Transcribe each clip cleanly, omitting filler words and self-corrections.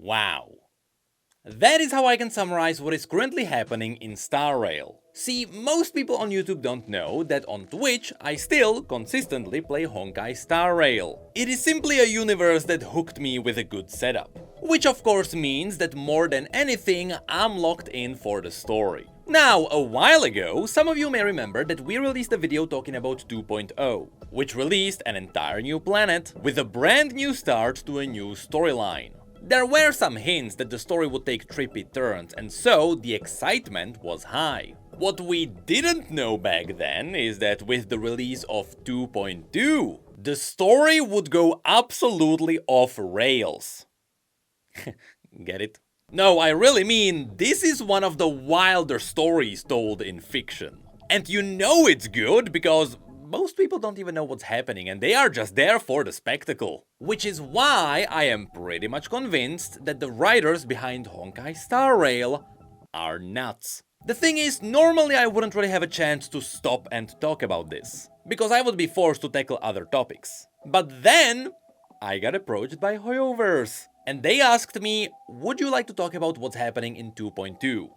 Wow. That is how I can summarize what is currently happening in Star Rail. See, most people on YouTube don't know that on Twitch I still consistently play Honkai Star Rail. It is simply a universe that hooked me with a good setup. Which of course means that more than anything I'm locked in for the story. Now, a while ago, some of you may remember that we released a video talking about 2.0, which released an entire new planet with a brand new start to a new storyline. There were some hints that the story would take trippy turns, and so the excitement was high. What we didn't know back then is that with the release of 2.2, the story would go absolutely off rails. Get it? No, I really mean, this is one of the wilder stories told in fiction. And you know it's good because most people don't even know what's happening and they are just there for the spectacle. Which is why I am pretty much convinced that the writers behind Honkai Star Rail are nuts. The thing is, normally I wouldn't really have a chance to stop and talk about this, because I would be forced to tackle other topics. But then I got approached by Hoyoverse, and they asked me, would you like to talk about what's happening in 2.2?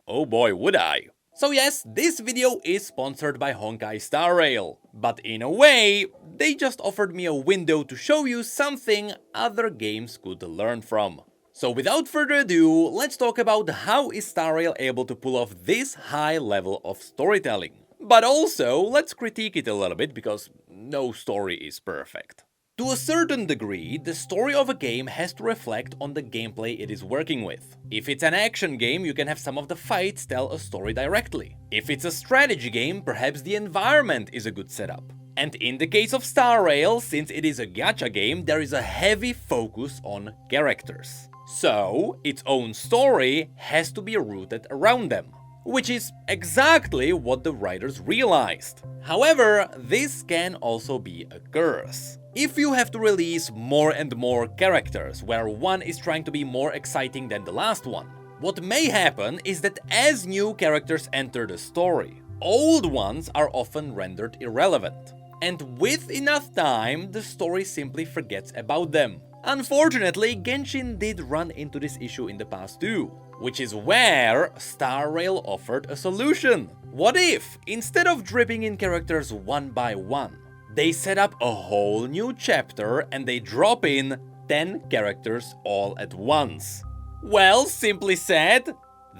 Oh boy, would I. So yes, this video is sponsored by Honkai Star Rail, but in a way, they just offered me a window to show you something other games could learn from. So without further ado, let's talk about how is Star Rail able to pull off this high level of storytelling. But also, let's critique it a little bit because no story is perfect. To a certain degree, the story of a game has to reflect on the gameplay it is working with. If it's an action game, you can have some of the fights tell a story directly. If it's a strategy game, perhaps the environment is a good setup. And in the case of Star Rail, since it is a gacha game, there is a heavy focus on characters. So, its own story has to be rooted around them. Which is exactly what the writers realized. However, this can also be a curse. If you have to release more and more characters, where one is trying to be more exciting than the last one, what may happen is that as new characters enter the story, old ones are often rendered irrelevant. And with enough time, the story simply forgets about them. Unfortunately, Genshin did run into this issue in the past too, which is where Star Rail offered a solution. What if, instead of dripping in characters one by one, they set up a whole new chapter and they drop in 10 characters all at once? Well, simply said,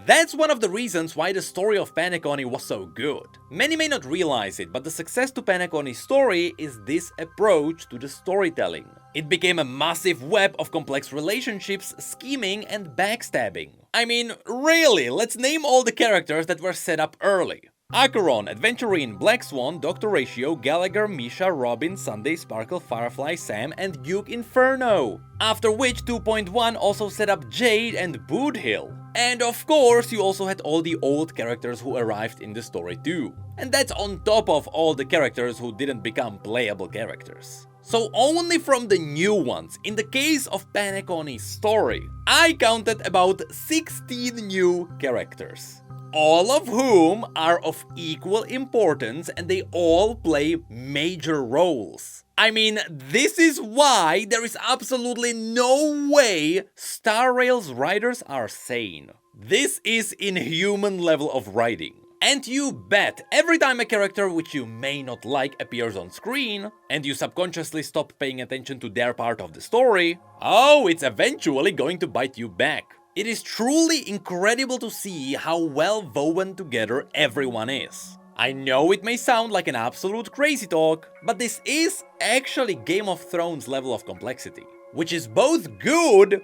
that's one of the reasons why the story of Panic Oni was so good. Many may not realize it, but the success to Panic Oni's story is this approach to the storytelling. It became a massive web of complex relationships, scheming and backstabbing. I mean, really, let's name all the characters that were set up early. Acheron, Adventurine, Black Swan, Dr. Ratio, Gallagher, Misha, Robin, Sunday, Sparkle, Firefly, Sam, and Duke Inferno. After which 2.1 also set up Jade and Boothill. And of course, you also had all the old characters who arrived in the story too. And that's on top of all the characters who didn't become playable characters. So only from the new ones, in the case of Panic Oni's story, I counted about 16 new characters. All of whom are of equal importance and they all play major roles. I mean, this is why there is absolutely no way Star Rail's writers are sane. This is inhuman level of writing. And you bet, every time a character which you may not like appears on screen, and you subconsciously stop paying attention to their part of the story, oh, it's eventually going to bite you back. It is truly incredible to see how well woven together everyone is. I know it may sound like an absolute crazy talk, but this is actually Game of Thrones level of complexity, which is both good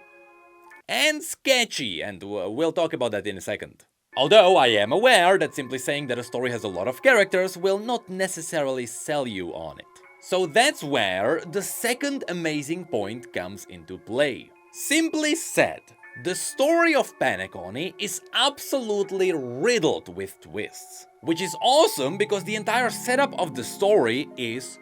and sketchy, and we'll talk about that in a second. Although I am aware that simply saying that a story has a lot of characters will not necessarily sell you on it. So that's where the second amazing point comes into play. Simply said, the story of Panic Oni is absolutely riddled with twists. Which is awesome because the entire setup of the story is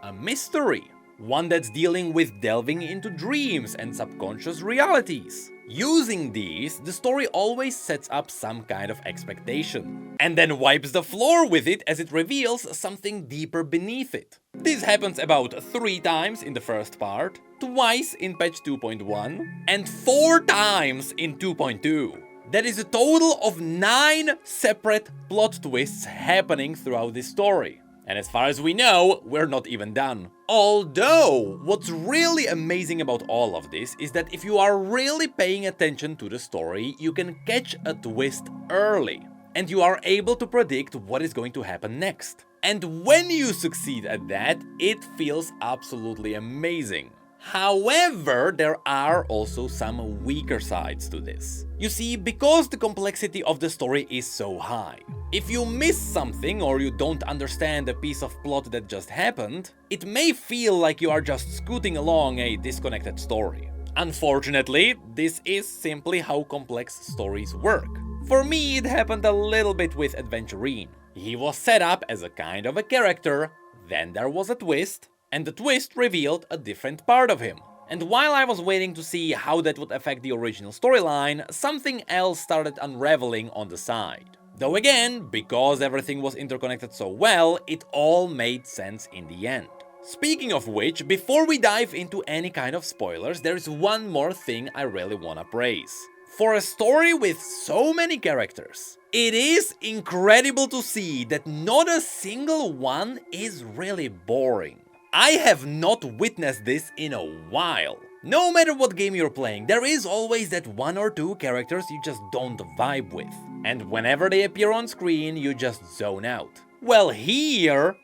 a mystery. One that's dealing with delving into dreams and subconscious realities. Using these, the story always sets up some kind of expectation, and then wipes the floor with it as it reveals something deeper beneath it. This happens about 3 times in the first part, twice in patch 2.1, and 4 times in 2.2. That is a total of 9 separate plot twists happening throughout this story. And as far as we know, we're not even done. Although, what's really amazing about all of this is that if you are really paying attention to the story, you can catch a twist early. And you are able to predict what is going to happen next. And when you succeed at that, it feels absolutely amazing. However, there are also some weaker sides to this. You see, because the complexity of the story is so high, if you miss something or you don't understand a piece of plot that just happened, it may feel like you are just scooting along a disconnected story. Unfortunately, this is simply how complex stories work. For me, it happened a little bit with Adventurine. He was set up as a kind of a character, then there was a twist, and the twist revealed a different part of him. And while I was waiting to see how that would affect the original storyline, something else started unraveling on the side. Though again, because everything was interconnected so well, it all made sense in the end. Speaking of which, before we dive into any kind of spoilers, there is one more thing I really wanna praise. For a story with so many characters, it is incredible to see that not a single one is really boring. I have not witnessed this in a while. No matter what game you're playing, there is always that 1 or 2 characters you just don't vibe with. And whenever they appear on screen, you just zone out. Well, here,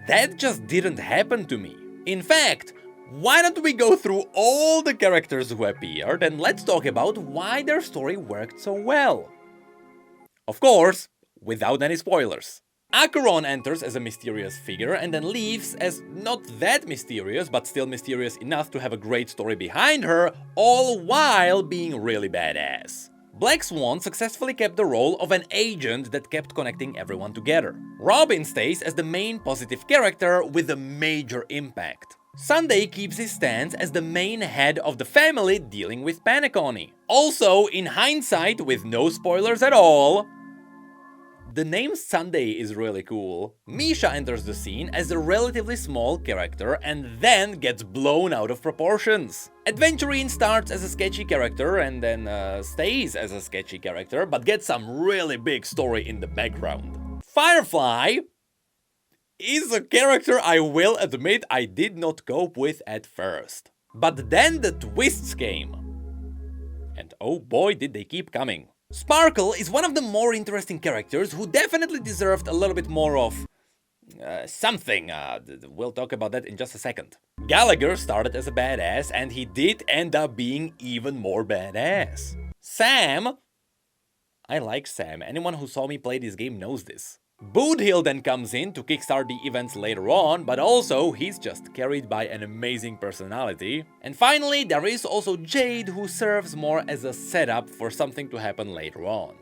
that just didn't happen to me. In fact, why don't we go through all the characters who appeared and let's talk about why their story worked so well. Of course, without any spoilers. Acheron enters as a mysterious figure and then leaves as not that mysterious, but still mysterious enough to have a great story behind her, all while being really badass. Black Swan successfully kept the role of an agent that kept connecting everyone together. Robin stays as the main positive character with a major impact. Sunday keeps his stance as the main head of the family dealing with Paniconi. Also, in hindsight, with no spoilers at all, the name Sunday is really cool. Misha enters the scene as a relatively small character and then gets blown out of proportions. Adventurine starts as a sketchy character and then stays as a sketchy character, but gets some really big story in the background. Firefly is a character I will admit I did not cope with at first. But then the twists came. And oh boy, did they keep coming. Sparkle is one of the more interesting characters who definitely deserved a little bit more of something. We'll talk about that in just a second. Gallagher started as a badass and he did end up being even more badass. Sam, I like Sam. Anyone who saw me play this game knows this. Boothill then comes in to kickstart the events later on, but also he's just carried by an amazing personality. And finally, there is also Jade, who serves more as a setup for something to happen later on.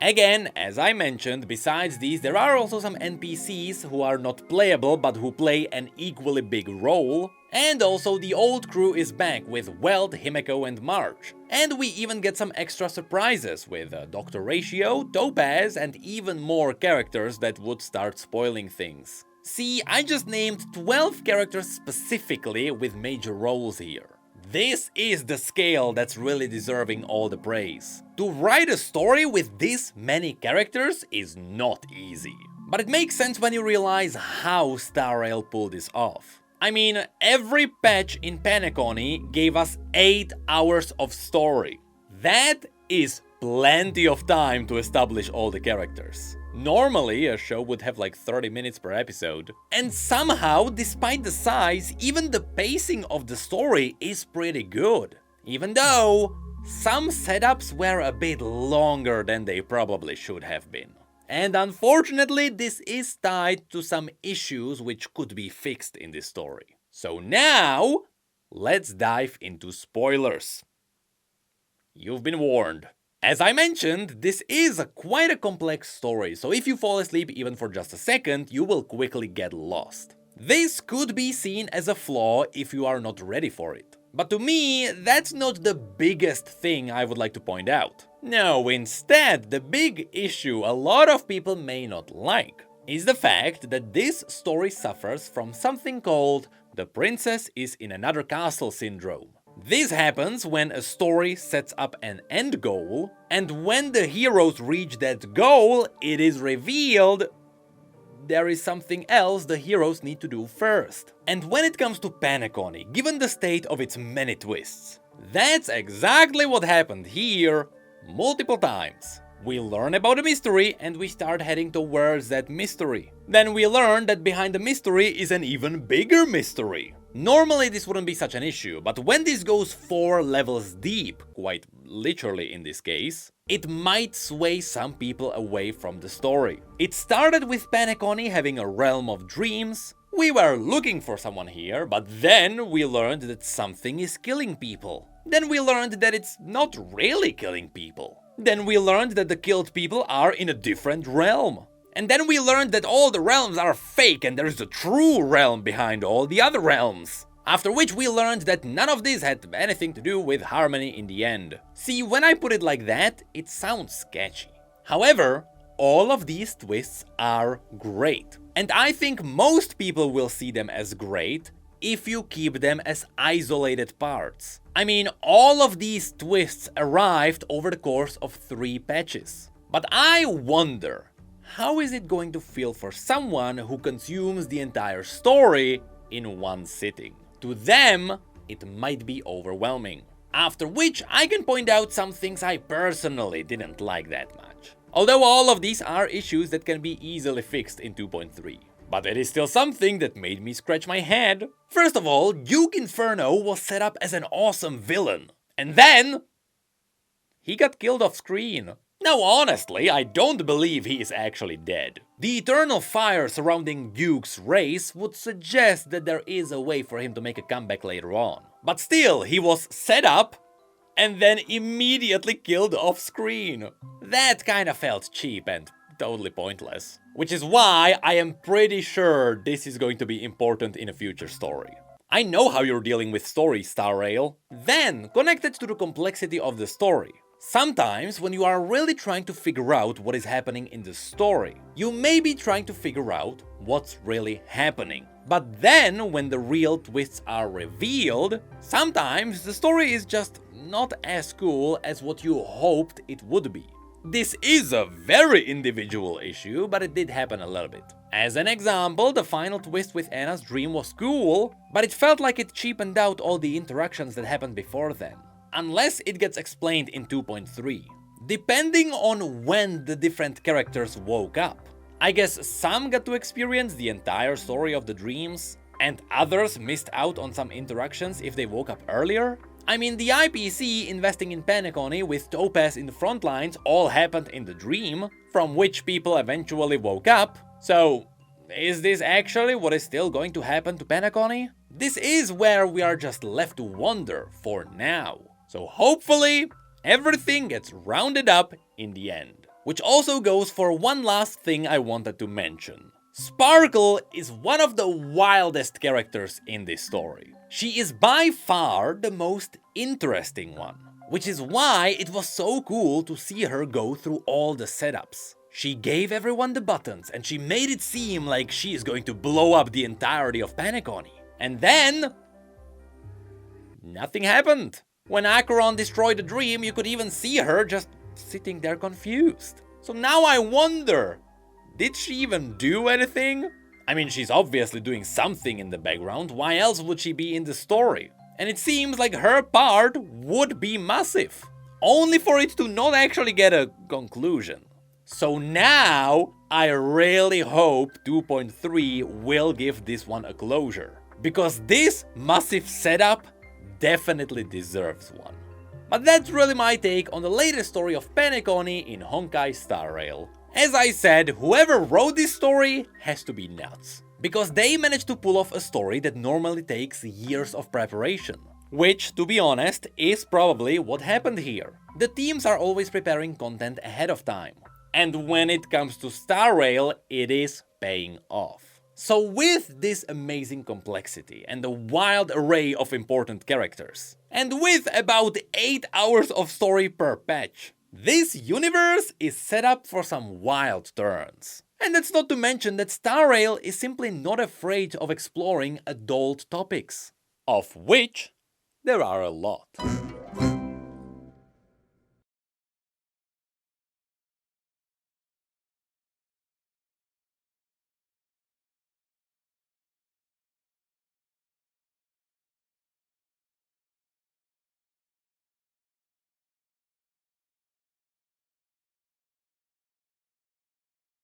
Again, as I mentioned, besides these, there are also some NPCs who are not playable but who play an equally big role. And also the old crew is back with Weld, Himeko and March. And we even get some extra surprises with Dr. Ratio, Topaz and even more characters that would start spoiling things. See, I just named 12 characters specifically with major roles here. This is the scale that's really deserving all the praise. To write a story with this many characters is not easy. But it makes sense when you realize how Star Rail pulled this off. I mean, every patch in Paniconi gave us 8 hours of story. That is plenty of time to establish all the characters. Normally, a show would have like 30 minutes per episode. And somehow, despite the size, even the pacing of the story is pretty good. Even though some setups were a bit longer than they probably should have been. And unfortunately, this is tied to some issues which could be fixed in this story. So now, let's dive into spoilers. You've been warned. As I mentioned, this is quite a complex story, so if you fall asleep even for just a second, you will quickly get lost. This could be seen as a flaw if you are not ready for it. But to me, that's not the biggest thing I would like to point out. No, instead, the big issue a lot of people may not like is the fact that this story suffers from something called the princess is in another castle syndrome. This happens when a story sets up an end goal, and when the heroes reach that goal, it is revealed there is something else the heroes need to do first. And when it comes to Penacony, given the state of its many twists, that's exactly what happened here multiple times. We learn about a mystery and we start heading towards that mystery. Then we learn that behind the mystery is an even bigger mystery. Normally this wouldn't be such an issue, but when this goes 4 levels deep, quite literally in this case, it might sway some people away from the story. It started with Penacony having a realm of dreams. We were looking for someone here, but then we learned that something is killing people. Then we learned that it's not really killing people. Then we learned that the killed people are in a different realm. And then we learned that all the realms are fake and there's a true realm behind all the other realms. After which we learned that none of this had anything to do with harmony in the end. See, when I put it like that, it sounds sketchy. However, all of these twists are great. And I think most people will see them as great if you keep them as isolated parts. I mean, all of these twists arrived over the course of 3 patches. But I wonder, how is it going to feel for someone who consumes the entire story in one sitting? To them, it might be overwhelming. After which, I can point out some things I personally didn't like that much. Although all of these are issues that can be easily fixed in 2.3. But it is still something that made me scratch my head. First of all, Duke Inferno was set up as an awesome villain. And then he got killed off screen. Now honestly, I don't believe he is actually dead. The eternal fire surrounding Duke's race would suggest that there is a way for him to make a comeback later on. But still, he was set up and then immediately killed off screen. That kinda felt cheap and totally pointless. Which is why I am pretty sure this is going to be important in a future story. I know how you're dealing with story, Star Rail. Then, connected to the complexity of the story. Sometimes, when you are really trying to figure out what is happening in the story, you may be trying to figure out what's really happening. But then, when the real twists are revealed, sometimes the story is just not as cool as what you hoped it would be. This is a very individual issue, but it did happen a little bit. As an example, the final twist with Anna's dream was cool, but it felt like it cheapened out all the interactions that happened before then. Unless it gets explained in 2.3. Depending on when the different characters woke up. I guess some got to experience the entire story of the dreams, and others missed out on some interactions if they woke up earlier. I mean, the IPC investing in Penacony with Topaz in the front lines all happened in the dream, from which people eventually woke up. So, is this actually what is still going to happen to Penacony? This is where we are just left to wonder for now. So hopefully, everything gets rounded up in the end. Which also goes for one last thing I wanted to mention. Sparkle is one of the wildest characters in this story. She is by far the most interesting one. Which is why it was so cool to see her go through all the setups. She gave everyone the buttons and she made it seem like she is going to blow up the entirety of Penacony. And then nothing happened. When Acheron destroyed the dream, you could even see her just sitting there confused. So now I wonder, did she even do anything? I mean, she's obviously doing something in the background, why else would she be in the story? And it seems like her part would be massive, only for it to not actually get a conclusion. So now, I really hope 2.3 will give this one a closure. Because this massive setup definitely deserves one. But that's really my take on the latest story of Penacony in Honkai Star Rail. As I said, whoever wrote this story has to be nuts. Because they managed to pull off a story that normally takes years of preparation. Which, to be honest, is probably what happened here. The teams are always preparing content ahead of time. And when it comes to Star Rail, it is paying off. So with this amazing complexity and a wild array of important characters, and with about 8 hours of story per patch, this universe is set up for some wild turns. And that's not to mention that Star Rail is simply not afraid of exploring adult topics, of which there are a lot.